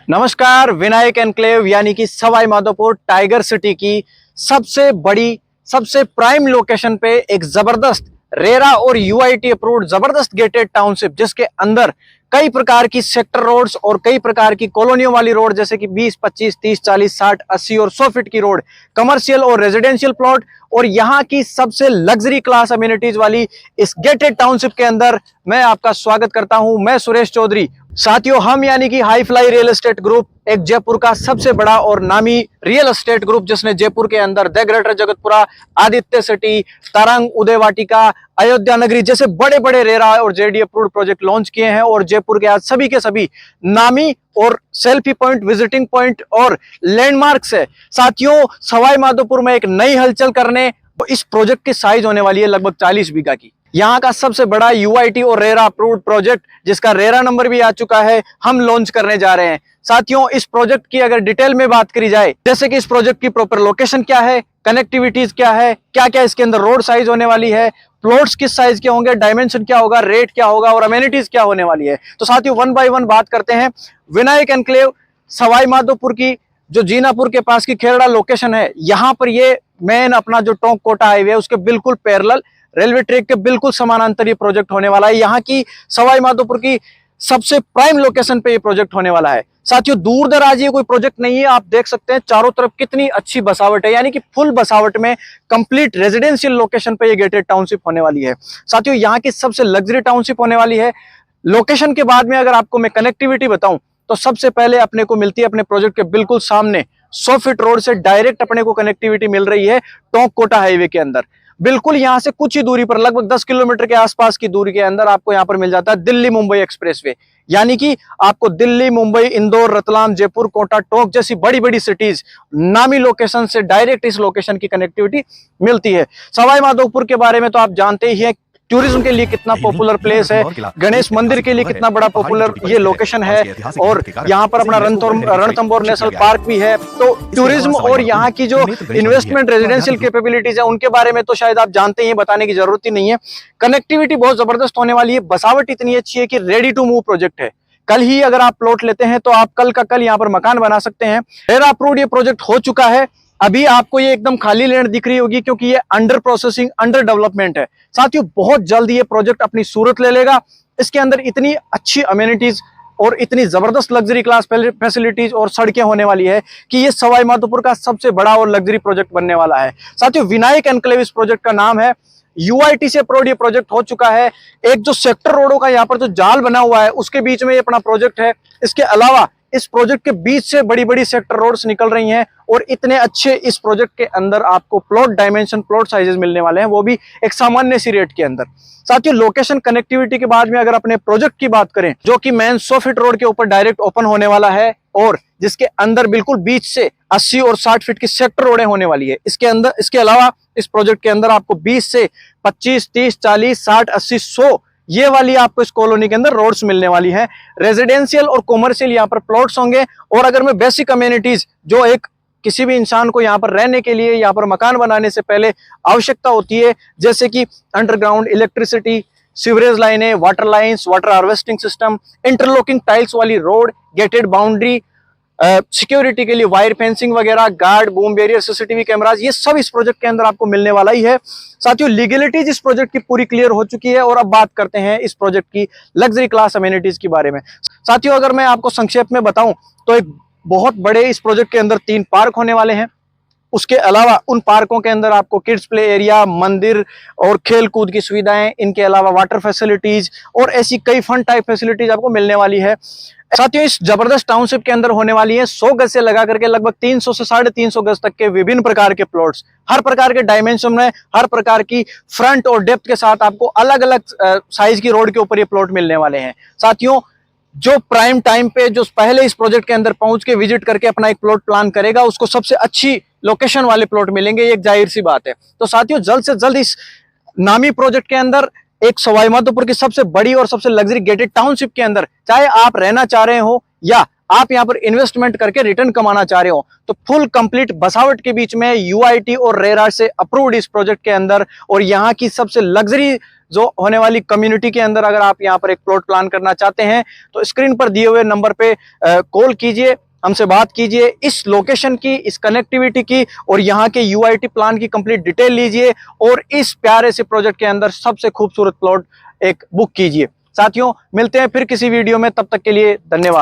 नमस्कार। विनायक एनक्लेव यानी कि सवाई माधोपुर टाइगर सिटी की सबसे बड़ी सबसे प्राइम लोकेशन पे एक जबरदस्त रेरा और यूआईटी अप्रूव्ड जबरदस्त गेटेड टाउनशिप, जिसके अंदर कई प्रकार की सेक्टर रोड्स और कई प्रकार की कॉलोनियों वाली रोड, जैसे कि 20, 25, 30, 40, 60, 80 और 100 फीट की रोड, कमर्शियल और रेजिडेंशियल प्लॉट और यहाँ की सबसे लग्जरी क्लास अम्यूनिटीज वाली इस गेटेड टाउनशिप के अंदर मैं आपका स्वागत करता हूं। मैं सुरेश चौधरी। साथियों, हम यानी कि high fly real estate group एक जयपुर का सबसे बड़ा और नामी रियल एस्टेट ग्रुप, जिसने जयपुर के अंदर the greater Jagatpura, Aditya city, तरंग, उदय वाटिका, अयोध्या नगरी जैसे बड़े बड़े रेरा और जेडी अप्रूव्ड प्रोजेक्ट लॉन्च किए हैं और जयपुर के आज सभी के सभी नामी और सेल्फी पॉइंट, विजिटिंग पॉइंट और लैंडमार्क्स है। साथियों, सवाई माधोपुर में एक नई हलचल करने इस प्रोजेक्ट की साइज होने वाली है लगभग 40 बीघा की। यहाँ का सबसे बड़ा यूआईटी और रेरा अप्रूव्ड प्रोजेक्ट, जिसका रेरा नंबर भी आ चुका है, हम लॉन्च करने जा रहे हैं। साथियों, इस प्रोजेक्ट की अगर डिटेल में बात करी जाए, जैसे कि इस प्रोजेक्ट की प्रॉपर लोकेशन क्या है, कनेक्टिविटीज क्या है, क्या क्या इसके अंदर रोड साइज होने वाली है, प्लॉट्स किस साइज के होंगे, डायमेंशन क्या होगा, रेट क्या होगा और अमेनिटीज क्या होने वाली है, तो साथियों वन बाय वन बात करते हैं। विनायक एनक्लेव सवाई माधोपुर की जो जीनापुर के पास की खेरड़ा लोकेशन है, यहाँ पर ये मेन अपना जो टोंक कोटा हाईवे है उसके बिल्कुल पैरेलल, रेलवे ट्रैक के बिल्कुल समानांतर ये प्रोजेक्ट होने वाला है। यहाँ की सवाई माधोपुर की सबसे प्राइम लोकेशन पे ये प्रोजेक्ट होने वाला है। साथियों, दूर दराज ये कोई प्रोजेक्ट नहीं है। आप देख सकते हैं चारों तरफ कितनी अच्छी बसावट है, यानी कि फुल बसावट में कंप्लीट रेजिडेंशियल लोकेशन पे ये गेटेड टाउनशिप होने वाली है। साथियों, यहाँ की सबसे लग्जरी टाउनशिप होने वाली है। लोकेशन के बाद में अगर आपको मैं कनेक्टिविटी बताऊं तो सबसे पहले अपने को मिलती है अपने प्रोजेक्ट के बिल्कुल सामने 100 फीट रोड से डायरेक्ट अपने को कनेक्टिविटी मिल रही है टोंक कोटा हाईवे के अंदर। बिल्कुल यहां से कुछ ही दूरी पर, लगभग 10 किलोमीटर के आसपास की दूरी के अंदर आपको यहां पर मिल जाता है दिल्ली मुंबई एक्सप्रेसवे, यानी कि आपको दिल्ली, मुंबई, इंदौर, रतलाम, जयपुर, कोटा, टोंक जैसी बड़ी बड़ी सिटीज नामी लोकेशन से डायरेक्ट इस लोकेशन की कनेक्टिविटी मिलती है। सवाई माधोपुर के बारे में तो आप जानते ही हैं, टूरिज्म के लिए कितना पॉपुलर प्लेस है, गणेश मंदिर के लिए कितना बड़ा पॉपुलर ये लोकेशन है और यहाँ पर अपना रणथंभौर नेशनल पार्क भी है। तो टूरिज्म और यहाँ की जो इन्वेस्टमेंट रेजिडेंशियल कैपेबिलिटीज है उनके बारे में तो शायद आप जानते ही हैं, बताने की जरूरत ही नहीं है। कनेक्टिविटी बहुत जबरदस्त होने वाली है, बसावट इतनी अच्छी है कि रेडी टू मूव प्रोजेक्ट है। कल ही अगर आप प्लॉट लेते हैं तो आप कल का कल यहाँ पर मकान बना सकते हैं। रेरा अप्रूव्ड ये प्रोजेक्ट हो चुका है। अभी आपको ये एकदम खाली लैंड दिख रही होगी क्योंकि ये अंडर प्रोसेसिंग, अंडर डेवलपमेंट है। साथियों, बहुत जल्द ये प्रोजेक्ट अपनी सूरत ले लेगा। इसके अंदर इतनी अच्छी अमेनिटीज और इतनी जबरदस्त लग्जरी क्लास फैसिलिटीज और सड़कें होने वाली है कि ये सवाई माधोपुर का सबसे बड़ा और लग्जरी प्रोजेक्ट बनने वाला है। साथियों, विनायक एनक्लेव इस प्रोजेक्ट का नाम है। यूआईटी से अप्रूव्ड ये प्रोजेक्ट हो चुका है। एक जो सेक्टर रोडों का यहाँ पर जो जाल बना हुआ है उसके बीच में ये अपना प्रोजेक्ट है। इसके अलावा इस प्रोजेक्ट के बीच से बड़ी बड़ी सेक्टर रोड्स निकल रही हैं और इतने अच्छे इस प्रोजेक्ट के अंदर आपको प्लॉट डायमेंशन, प्लॉट साइजेस मिलने वाले हैं, वो भी एक सामान्य सी रेट के अंदर। साथियों, लोकेशन कनेक्टिविटी के बाद में अगर अपने प्रोजेक्ट की बात करें, जो कि मेन 100 फीट रोड के ऊपर डायरेक्ट ओपन होने वाला है और जिसके अंदर बिल्कुल बीच से 80 और 60 फीट की सेक्टर रोडें होने वाली है। इसके अलावा इस प्रोजेक्ट के अंदर आपको 20 से 25, 30, 40, 60, 80, 100 ये वाली आपको इस कॉलोनी के अंदर रोड्स मिलने वाली हैं। रेजिडेंशियल और कॉमर्शियल यहाँ पर प्लॉट्स होंगे। और अगर मैं बेसिक अमेनिटीज जो एक किसी भी इंसान को यहाँ पर रहने के लिए, यहाँ पर मकान बनाने से पहले आवश्यकता होती है, जैसे कि अंडरग्राउंड इलेक्ट्रिसिटी, सीवरेज लाइनें, water lines, water harvesting system, interlocking tiles वाली रोड, गेटेड बाउंड्री, सिक्योरिटी के लिए वायर फेंसिंग वगैरह, guard, boom barrier, CCTV cameras, ये सब इस प्रोजेक्ट के अंदर आपको मिलने वाला ही है। साथियों, लीगलिटीज इस प्रोजेक्ट की पूरी क्लियर हो चुकी है और अब बात करते हैं इस प्रोजेक्ट की लग्जरी क्लास अमेनिटीज के बारे में। साथियों, अगर मैं आपको संक्षेप में बताऊं तो एक बहुत बड़े इस प्रोजेक्ट के अंदर 3 पार्क होने वाले हैं। उसके अलावा उन पार्कों के अंदर आपको किड्स प्ले एरिया, मंदिर और खेल कूद की सुविधाएं, इनके अलावा वाटर फैसिलिटीज और ऐसी कई फन टाइप फैसिलिटीज आपको मिलने वाली है। साथियों, इस जबरदस्त टाउनशिप के अंदर होने वाली है 100 गज से लगा करके लगभग 300 से 350 गज तक के विभिन्न प्रकार के प्लॉट्स, हर प्रकार के डायमेंशन में, हर प्रकार की फ्रंट और डेप्थ के साथ आपको अलग अलग साइज की रोड के ऊपर ये प्लॉट मिलने वाले हैं। साथियों, जो प्राइम टाइम पे जो पहले इस प्रोजेक्ट के अंदर पहुंच के विजिट करके अपना एक प्लॉट प्लान करेगा, उसको सबसे अच्छी लोकेशन वाले प्लॉट मिलेंगे, ये एक जाहिर सी बात है। तो साथियों, जल्द से जल्द इस नामी प्रोजेक्ट के अंदर एक सवाई माधोपुर की सबसे बड़ी और सबसे लग्जरी गेटेड टाउनशिप के अंदर, चाहे आप रहना चाह रहे हो या आप यहां पर इन्वेस्टमेंट करके रिटर्न कमाना चाह रहे हो, तो फुल कंप्लीट बसावट के बीच में यूआईटी और रेरा से अप्रूव्ड इस प्रोजेक्ट के अंदर, और यहां की सबसे लग्जरी जो होने वाली कम्युनिटी के अंदर अगर आप यहां पर एक प्लॉट प्लान करना चाहते हैं तो स्क्रीन पर दिए हुए नंबर पे कॉल कीजिए, हमसे बात कीजिए, इस लोकेशन की, इस कनेक्टिविटी की और यहाँ के यूआईटी प्लान की कंप्लीट डिटेल लीजिए और इस प्यारे से प्रोजेक्ट के अंदर सबसे खूबसूरत प्लॉट एक बुक कीजिए। साथियों, मिलते हैं फिर किसी वीडियो में, तब तक के लिए धन्यवाद।